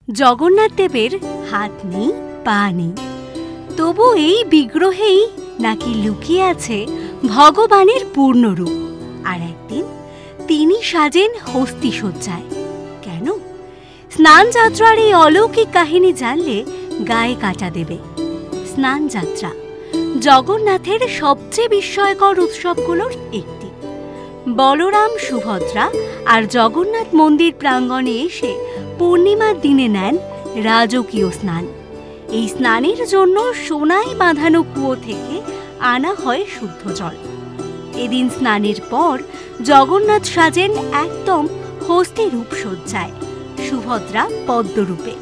জগন্নাথ দেবের হাত নেই, পা নেই, তবু এই বিগ্রহেই নাকি লুকিয়ে আছে ভগবানের পূর্ণরূপ। আর একদিন তিনি সাজেন হস্তি সজ্জায়। কেন? স্নান যাত্রার এই অলৌকিক কাহিনী জানলে গায়ে কাঁটা দেবে। স্নান যাত্রা জগন্নাথের সবচেয়ে বিস্ময়কর উৎসবগুলোর একটি। বলরাম, সুভদ্রা আর জগন্নাথ মন্দির প্রাঙ্গণে এসে পূর্ণিমার দিনে নেন রাজকীয় স্নান। এই স্নানের জন্য সোনায় বাঁধানো কুয়ো থেকে আনা হয় শুদ্ধ জল। এদিন স্নানের পর জগন্নাথ সাজেন একদম হস্তি রূপ সজ্জায়, সুভদ্রা পদ্মরূপে।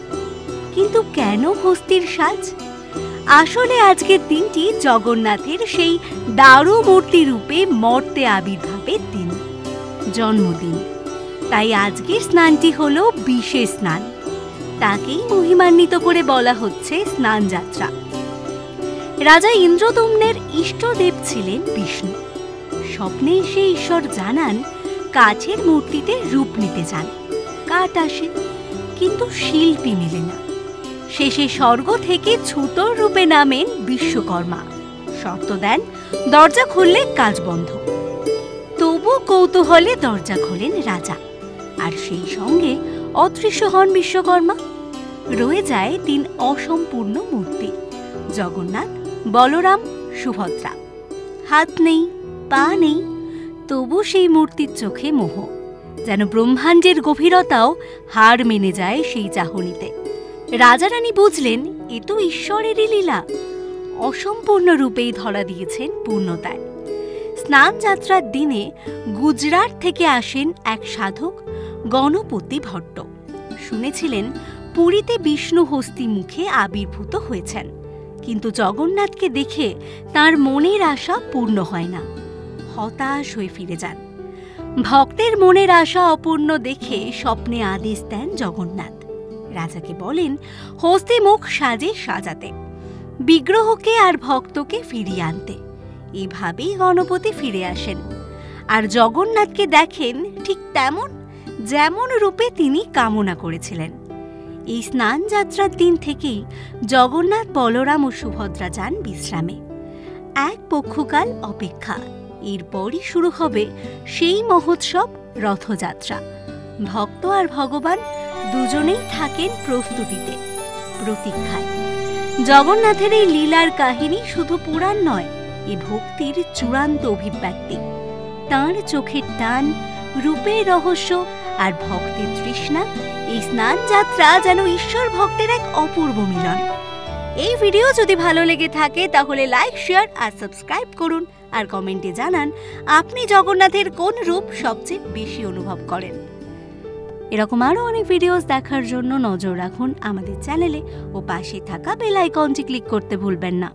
কিন্তু কেন হস্তির সাজ? আসলে আজকের দিনটি জগন্নাথের সেই দারু মূর্তি রূপে মর্তে আবির্ভাবের দিন, জন্মদিন। তাই আজকের স্নানটি হল বিশেষ স্নান। তাকেই মহিমান্বিত করে বলা হচ্ছে স্নান যাত্রা। রাজা ইন্দ্রদম্নের ইষ্টদেব ছিলেন বিষ্ণু। স্বপ্নে এসে ঈশ্বর জানান কাঠের মূর্তিতে রূপ নিতে চান। কাঠ আসে, কিন্তু শিল্পী মেলে না। শেষে স্বর্গ থেকে ছুতোর রূপে নামেন বিশ্বকর্মা। শর্ত দেন দরজা খুললে কাজ বন্ধ। তবু কৌতূহলে দরজা খোলেন রাজা, আর সেই সঙ্গে অদৃশ্য হন বিশ্বকর্মা। রয়ে যায় ৩ অসম্পূর্ণ মূর্তি, জগন্নাথ, বলরাম, সুভদ্রা। হাত নেই, পা নেই, তবু সেই মূর্তির চোখে মোহ। যেন ব্রহ্মাণ্ডের গভীরতাও হার মেনে যায় সেই চাহনিতে। রাজারানী বুঝলেন এ তো ঈশ্বরেরই লীলা। অসম্পূর্ণ রূপেই ধরা দিয়েছেন পূর্ণতায়। স্নান যাত্রার দিনে গুজরাট থেকে আসেন এক সাধক, গণপতি ভট্ট। শুনেছিলেন পুরীতে বিষ্ণু হস্তি মুখে আবির্ভূত হয়েছেন, কিন্তু জগন্নাথকে দেখে তার মনের আশা পূর্ণ হয় না। হতাশ হয়ে ফিরে যান। ভক্তের মনের আশা অপূর্ণ দেখে স্বপ্নে আদেশ দেন জগন্নাথ। রাজাকে বলেন হস্তি মুখ সাজে সাজাতে, বিগ্রহকে আর ভক্তকে ফিরিয়ে আনতে। এভাবেই গণপতি ফিরে আসেন, আর জগন্নাথকে দেখেন ঠিক তেমন যেমন রূপে তিনি কামনা করেছিলেন। এই স্নান যাত্রার দিন থেকেই জগন্নাথ, বলরাম ও সুভদ্রা যান বিশ্রামে। এক পক্ষকাল অপেক্ষা, এরপরই শুরু হবে সেই মহোৎসব, রথযাত্রা। ভক্ত আর ভগবান দুজনেই থাকেন প্রস্তুতিতে, প্রতীক্ষায়। জগন্নাথের এই লীলার কাহিনী শুধু পুরাণ নয়, এ ভক্তির চূড়ান্ত অভিব্যক্তি। তাঁর চোখের টান, রূপের রহস্য আর ভক্তের তৃষ্ণা, এই স্নান যাত্রা যেন ঈশ্বর ভক্তের এক অপূর্ব মিলন। এই ভিডিও যদি ভালো লেগে থাকে তাহলে লাইক, শেয়ার আর সাবস্ক্রাইব করুন, আর কমেন্টে জানান আপনি জগন্নাথের কোন রূপ সবচেয়ে বেশি অনুভব করেন। এরকম আরও অনেক ভিডিওস দেখার জন্য নজর রাখুন আমাদের চ্যানেলে ও পাশে থাকা বেল আইকনটি ক্লিক করতে ভুলবেন না।